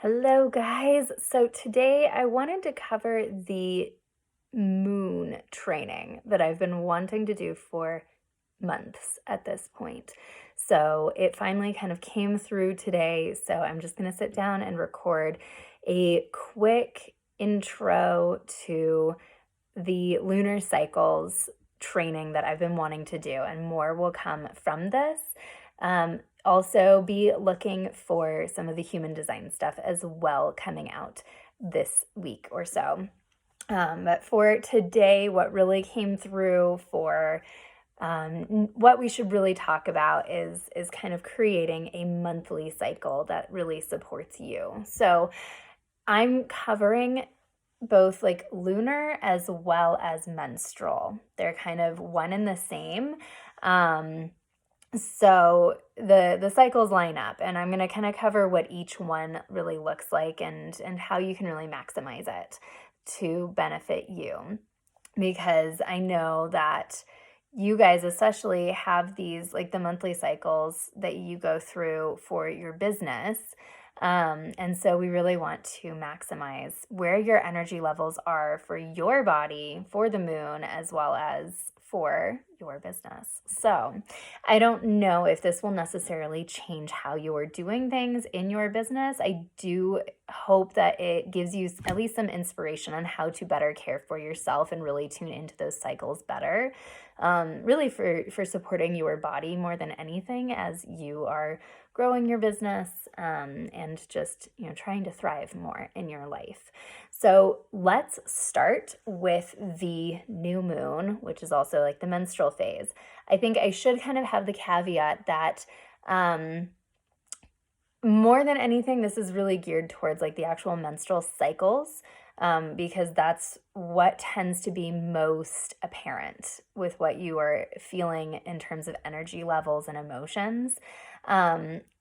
Hello, guys. So today I wanted to cover the moon training that I've been wanting to do for months at this point. So it finally kind of came through today. So I'm just going to sit down and record a quick intro to the lunar cycles training that I've been wanting to do, and more will come from this. Also be looking for some of the human design stuff as well coming out this week or so. But for today, what really came through for what we should really talk about is kind of creating a monthly cycle that really supports you. So I'm covering both like lunar as well as menstrual. They're kind of one and the same. So the cycles line up, and I'm going to kind of cover what each one really looks like and how you can really maximize it to benefit you, because I know that you guys especially have these, like the monthly cycles that you go through for your business. And so we really want to maximize where your energy levels are for your body, for the moon, as well as for your business. So I don't know if this will necessarily change how you're doing things in your business. I do hope that it gives you at least some inspiration on how to better care for yourself and really tune into those cycles better. Really for supporting your body more than anything as you are growing your business, and just, trying to thrive more in your life. So let's start with the new moon, which is also like the menstrual phase. I think I should kind of have the caveat that more than anything, this is really geared towards like the actual menstrual cycles, because that's what tends to be most apparent with what you are feeling in terms of energy levels and emotions.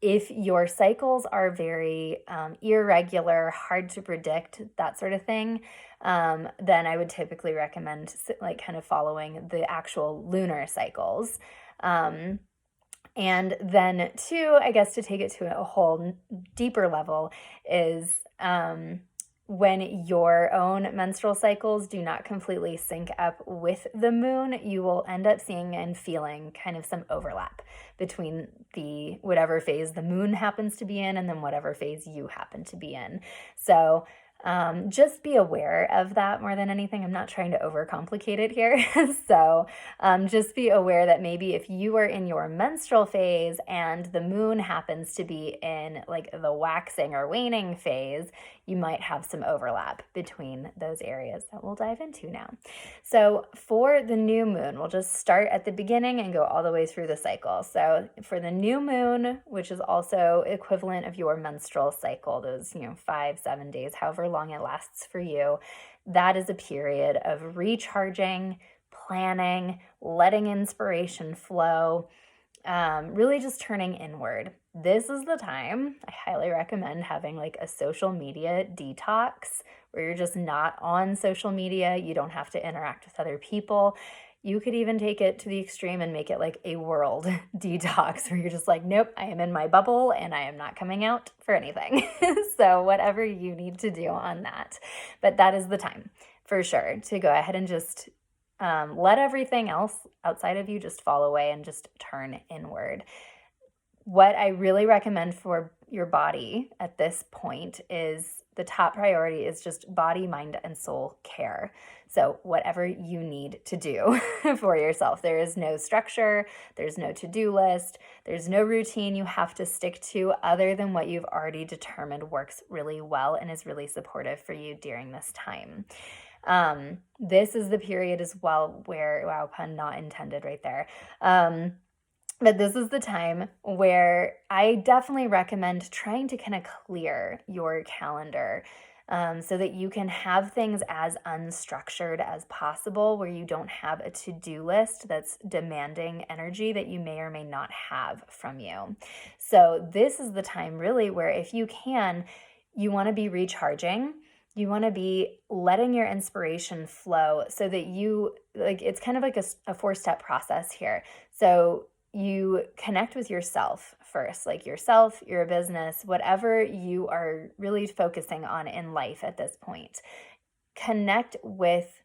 If your cycles are very irregular, hard to predict, that sort of thing, then I would typically recommend like kind of following the actual lunar cycles. And then two, I guess to take it to a whole deeper level is when your own menstrual cycles do not completely sync up with the moon, you will end up seeing and feeling kind of some overlap between the whatever phase the moon happens to be in and then whatever phase you happen to be in. So just be aware of that more than anything. I'm not trying to overcomplicate it here. So just be aware that maybe if you are in your menstrual phase and the moon happens to be in like the waxing or waning phase, you might have some overlap between those areas that we'll dive into now. So for the new moon, we'll just start at the beginning and go all the way through the cycle. So for the new moon, which is also equivalent of your menstrual cycle, those 5-7 days, however long it lasts for you, that is a period of recharging, planning, letting inspiration flow, really just turning inward. This is the time I highly recommend having like a social media detox where you're just not on social media. You don't have to interact with other people. You could even take it to the extreme and make it like a world detox where you're just like, nope, I am in my bubble and I am not coming out for anything. So whatever you need to do on that. But that is the time for sure to go ahead and just let everything else outside of you just fall away and just turn inward. What I really recommend for your body at this point is the top priority is just body, mind, and soul care. So whatever you need to do for yourself. There is no structure, there's no to-do list, there's no routine you have to stick to other than what you've already determined works really well and is really supportive for you during this time. This is the period as well where, wow, pun not intended right there. But this is the time where I definitely recommend trying to kind of clear your calendar, so that you can have things as unstructured as possible, where you don't have a to-do list that's demanding energy that you may or may not have from you. So this is the time really where if you can, you want to be recharging. You want to be letting your inspiration flow so that you, like, it's kind of like a 4-step process here. So you connect with yourself first, like yourself, your business, whatever you are really focusing on in life at this point. Connect with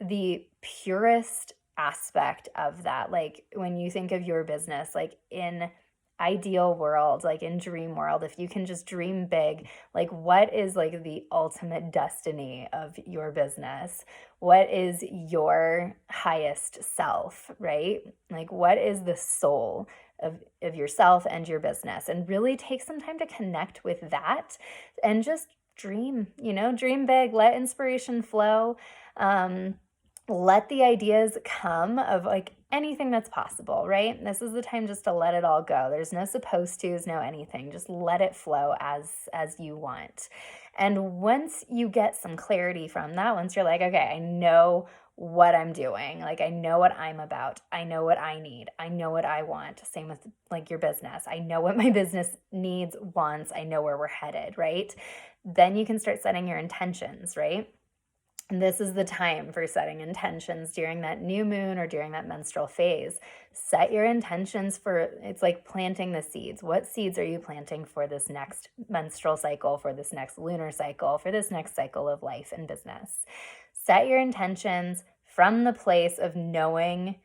the purest aspect of that. Like when you think of your business, like in ideal world, like in dream world, if you can just dream big, like what is like the ultimate destiny of your business? What is your highest self, right? Like what is the soul of yourself and your business? And really take some time to connect with that and just dream, dream big, let inspiration flow. Let the ideas come of like anything that's possible, right? This is the time just to let it all go. There's no supposed to's, no anything. Just let it flow as you want. And once you get some clarity from that, once you're like, okay, I know what I'm doing. Like I know what I'm about. I know what I need. I know what I want. Same with like your business. I know what my business needs, wants. I know where we're headed, right? Then you can start setting your intentions, right? And this is the time for setting intentions during that new moon or during that menstrual phase. Set your intentions it's like planting the seeds. What seeds are you planting for this next menstrual cycle, for this next lunar cycle, for this next cycle of life and business? Set your intentions from the place of knowing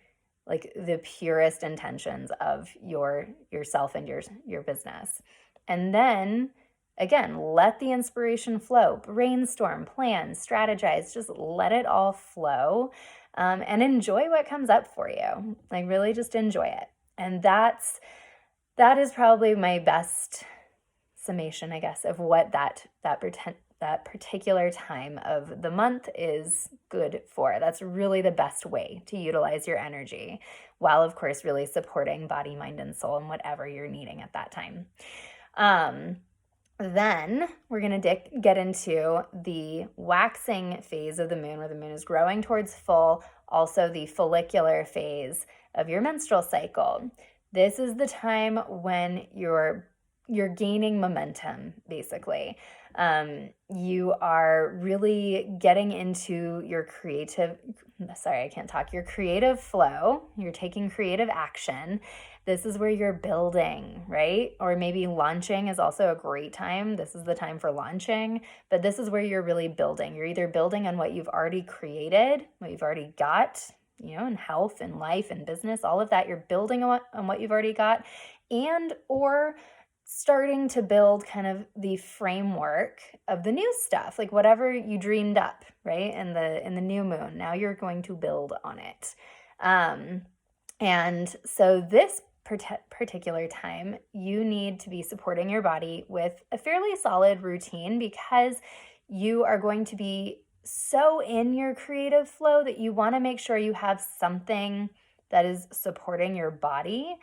like the purest intentions of yourself and your business. And then again, let the inspiration flow, brainstorm, plan, strategize, just let it all flow, and enjoy what comes up for you. Like really just enjoy it. And that is probably my best summation, I guess, of what that particular time of the month is good for. That's really the best way to utilize your energy, while of course really supporting body, mind, and soul and whatever you're needing at that time. Then we're going to get into the waxing phase of the moon, where the moon is growing towards full, also the follicular phase of your menstrual cycle. This is the time when you're gaining momentum, basically. You are really getting into your creative flow. You're taking creative action. This is where you're building, right? Or maybe launching is also a great time. This is the time for launching, but this is where you're really building. You're either building on what you've already created, what you've already got, in health and life and business, all of that. You're building on what you've already got, and or starting to build kind of the framework of the new stuff, like whatever you dreamed up, right? In the new moon, now you're going to build on it. And so this particular time, you need to be supporting your body with a fairly solid routine, because you are going to be so in your creative flow that you want to make sure you have something that is supporting your body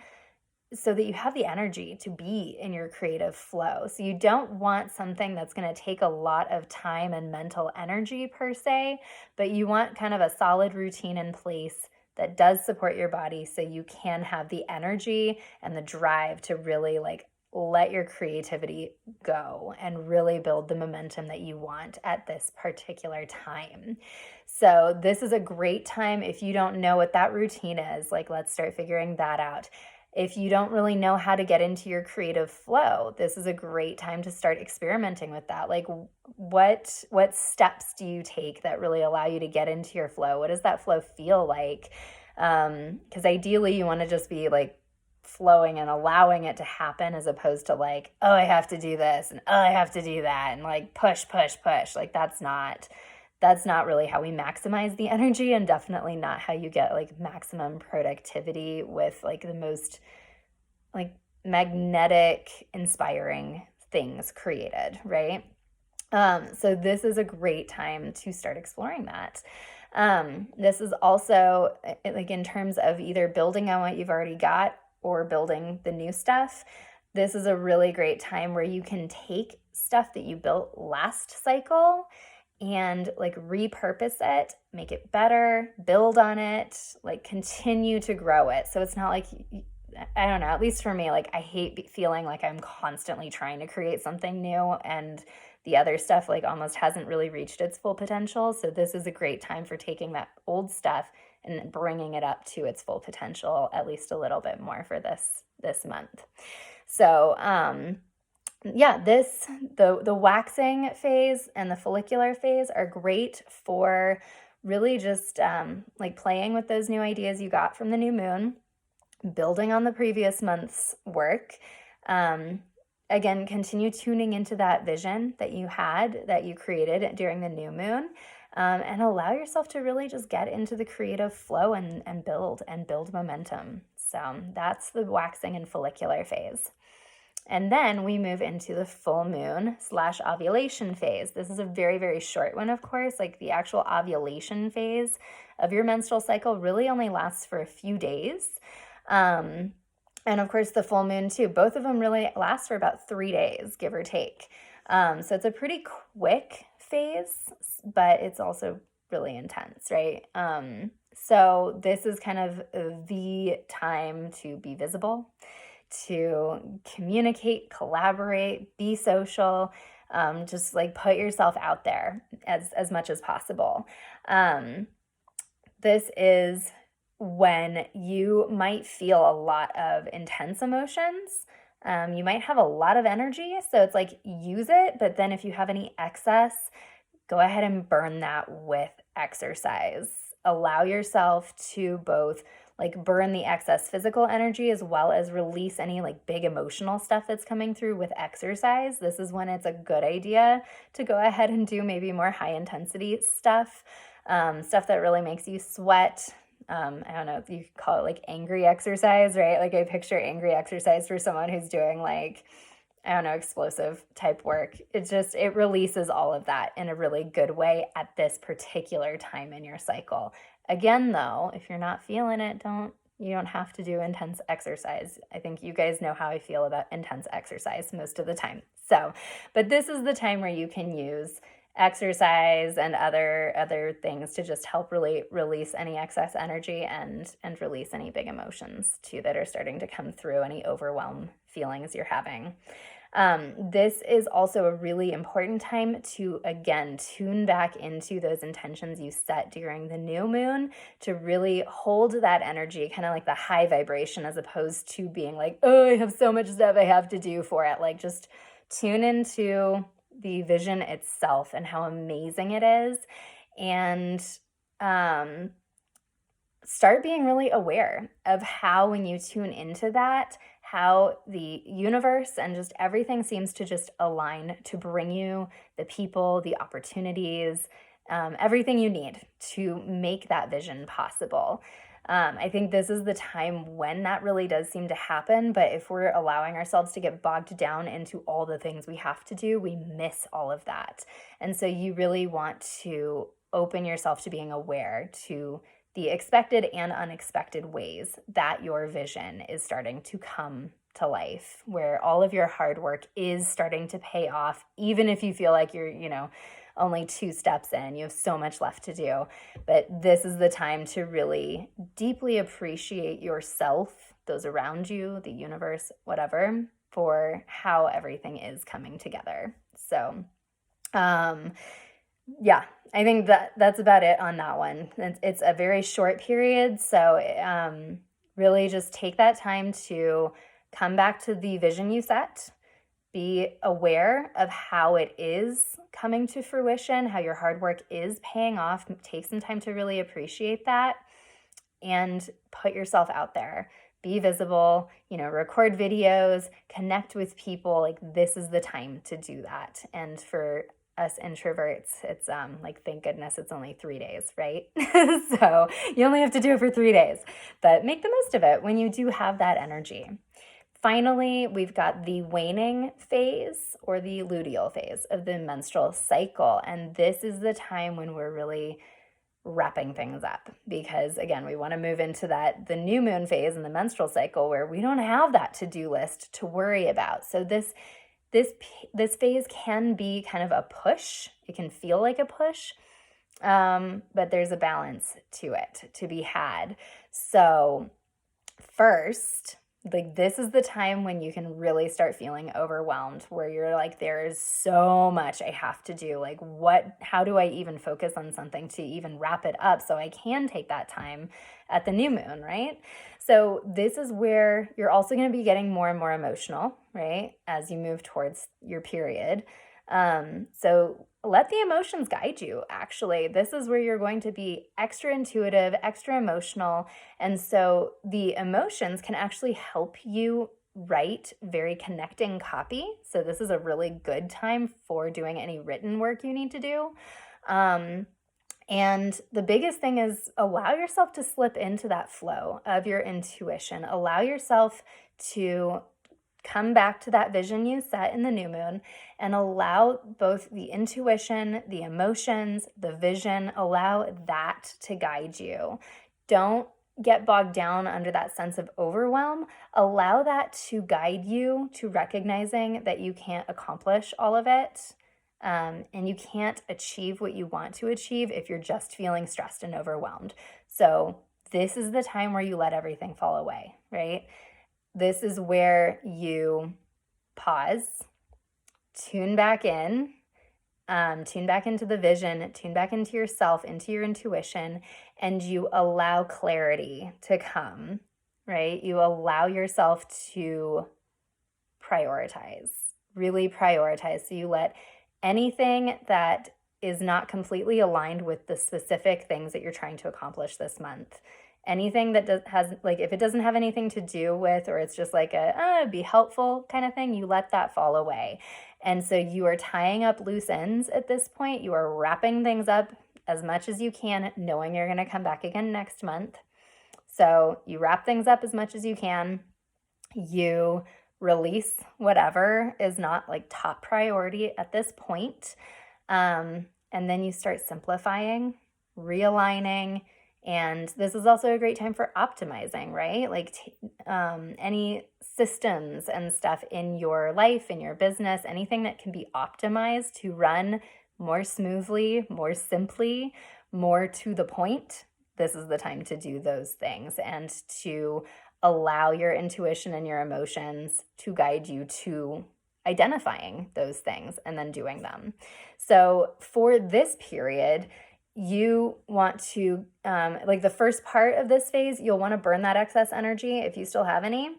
so that you have the energy to be in your creative flow. So you don't want something that's going to take a lot of time and mental energy per se, but you want kind of a solid routine in place that does support your body, so you can have the energy and the drive to really like let your creativity go and really build the momentum that you want at this particular time. So this is a great time. If you don't know what that routine is, like let's start figuring that out. If you don't really know how to get into your creative flow, this is a great time to start experimenting with that. Like what steps do you take that really allow you to get into your flow? What does that flow feel like? Because ideally you want to just be like flowing and allowing it to happen, as opposed to like, oh, I have to do this and oh, I have to do that and like push. Like that's not really how we maximize the energy, and definitely not how you get like maximum productivity with like the most like magnetic, inspiring things created, right? So this is a great time to start exploring that. This is also like in terms of either building on what you've already got or building the new stuff. This is a really great time where you can take stuff that you built last cycle and like repurpose it, make it better, build on it, like continue to grow it. So it's not like I don't know, at least for me, like I hate feeling like I'm constantly trying to create something new and the other stuff like almost hasn't really reached its full potential. So this is a great time for taking that old stuff and bringing it up to its full potential at least a little bit more for this month. So yeah, the waxing phase and the follicular phase are great for really just like playing with those new ideas you got from the new moon, building on the previous month's work. Again, continue tuning into that vision that you had, that you created during the new moon, and allow yourself to really just get into the creative flow and build momentum. So that's the waxing and follicular phase. And then we move into the full moon / ovulation phase. This is a very, very short one, of course. Like the actual ovulation phase of your menstrual cycle really only lasts for a few days. And of course, the full moon too. Both of them really last for about 3 days, give or take. So it's a pretty quick phase, but it's also really intense, right? So this is kind of the time to be visible, to communicate, collaborate, be social, just like put yourself out there as much as possible. This is when you might feel a lot of intense emotions. You might have a lot of energy, so it's like use it, but then if you have any excess, go ahead and burn that with exercise. Allow yourself to both like burn the excess physical energy as well as release any like big emotional stuff that's coming through with exercise. This is when it's a good idea to go ahead and do maybe more high intensity stuff, stuff that really makes you sweat. I don't know if you could call it like angry exercise, right? Like I picture angry exercise for someone who's doing like, I don't know, explosive type work. It releases all of that in a really good way at this particular time in your cycle. Again, though, if you're not feeling it, you don't have to do intense exercise. I think you guys know how I feel about intense exercise most of the time. So, but this is the time where you can use exercise and other things to just help really release any excess energy and release any big emotions too that are starting to come through, any overwhelm feelings you're having. This is also a really important time to, again, tune back into those intentions you set during the new moon to really hold that energy, kind of like the high vibration, as opposed to being like, oh, I have so much stuff I have to do for it. Like just tune into the vision itself and how amazing it is. And start being really aware of how, when you tune into that, how the universe and just everything seems to just align to bring you the people, the opportunities, everything you need to make that vision possible. I think this is the time when that really does seem to happen, but if we're allowing ourselves to get bogged down into all the things we have to do, we miss all of that. And so you really want to open yourself to being aware to the expected and unexpected ways that your vision is starting to come to life, where all of your hard work is starting to pay off, even if you feel like you're, only 2 steps in, you have so much left to do. But this is the time to really deeply appreciate yourself, those around you, the universe, whatever, for how everything is coming together. So, yeah, I think that's about it on that one. It's a very short period, so really just take that time to come back to the vision you set, be aware of how it is coming to fruition, how your hard work is paying off. Take some time to really appreciate that and put yourself out there. Be visible, record videos, connect with people. Like this is the time to do that. And for us introverts, it's like, thank goodness it's only 3 days, right? So you only have to do it for 3 days, but make the most of it when you do have that energy. Finally, we've got the waning phase or the luteal phase of the menstrual cycle. And this is the time when we're really wrapping things up because, again, we want to move into the new moon phase in the menstrual cycle where we don't have that to-do list to worry about. So this phase can be kind of a push. It can feel like a push, but there's a balance to it to be had. So first, like this is the time when you can really start feeling overwhelmed, where you're like, there is so much I have to do. Like, how do I even focus on something to even wrap it up so I can take that time at the new moon, right? So this is where you're also going to be getting more and more emotional, right? As you move towards your period. So let the emotions guide you, actually. This is where you're going to be extra intuitive, extra emotional. And so the emotions can actually help you write very connecting copy. So this is a really good time for doing any written work you need to do. And the biggest thing is allow yourself to slip into that flow of your intuition. Allow yourself to come back to that vision you set in the new moon and allow both the intuition, the emotions, the vision, allow that to guide you. Don't get bogged down under that sense of overwhelm. Allow that to guide you to recognizing that you can't accomplish all of it. And you can't achieve what you want to achieve if you're just feeling stressed and overwhelmed. So this is the time where you let everything fall away, right? This is where you pause, tune back in, tune back into the vision, tune back into yourself, into your intuition, and you allow clarity to come, right? You allow yourself to prioritize, really prioritize. So you let anything that is not completely aligned with the specific things that you're trying to accomplish this month, anything that has, like, if it doesn't have anything to do with, or it's just like be helpful kind of thing, you let that fall away. And so you are tying up loose ends at this point. You are wrapping things up as much as you can, knowing you're going to come back again next month. So you wrap things up as much as you can. You release whatever is not like top priority at this point. And then you start simplifying, realigning. And this is also a great time for optimizing, right? Like any systems and stuff in your life, in your business, anything that can be optimized to run more smoothly, more simply, more to the point. This is the time to do those things and to allow your intuition and your emotions to guide you to identifying those things and then doing them. So for this period, you want to, like the first part of this phase, you'll want to burn that excess energy if you still have any.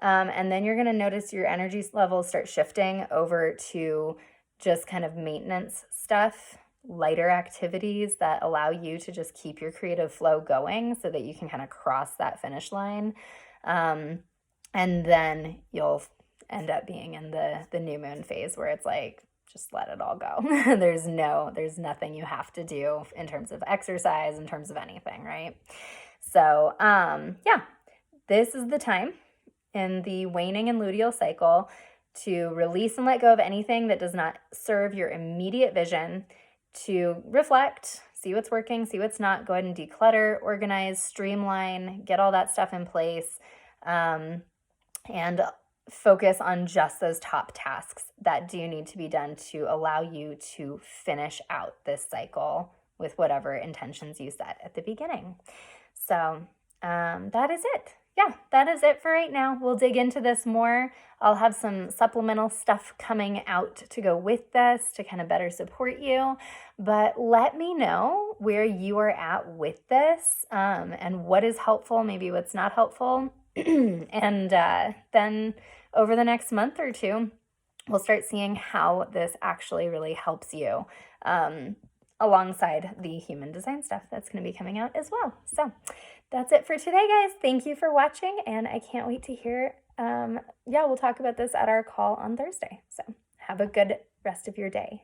And then you're going to notice your energy levels start shifting over to just kind of maintenance stuff, lighter activities that allow you to just keep your creative flow going so that you can kind of cross that finish line. And then you'll end up being in the new moon phase where it's like, just let it all go. There's nothing you have to do in terms of exercise, in terms of anything, right? So, yeah, this is the time in the waning and luteal cycle to release and let go of anything that does not serve your immediate vision, to reflect, see what's working, see what's not, go ahead and declutter, organize, streamline, get all that stuff in place, and focus on just those top tasks that do need to be done to allow you to finish out this cycle with whatever intentions you set at the beginning. So that is it. Yeah, that is it for right now. We'll dig into this more. I'll have some supplemental stuff coming out to go with this to kind of better support you. But let me know where you are at with this and what is helpful, maybe what's not helpful. And then over the next month or two, we'll start seeing how this actually really helps you alongside the human design stuff that's going to be coming out as well. So that's it for today, guys. Thank you for watching, and I can't wait to hear. We'll talk about this at our call on Thursday. So have a good rest of your day.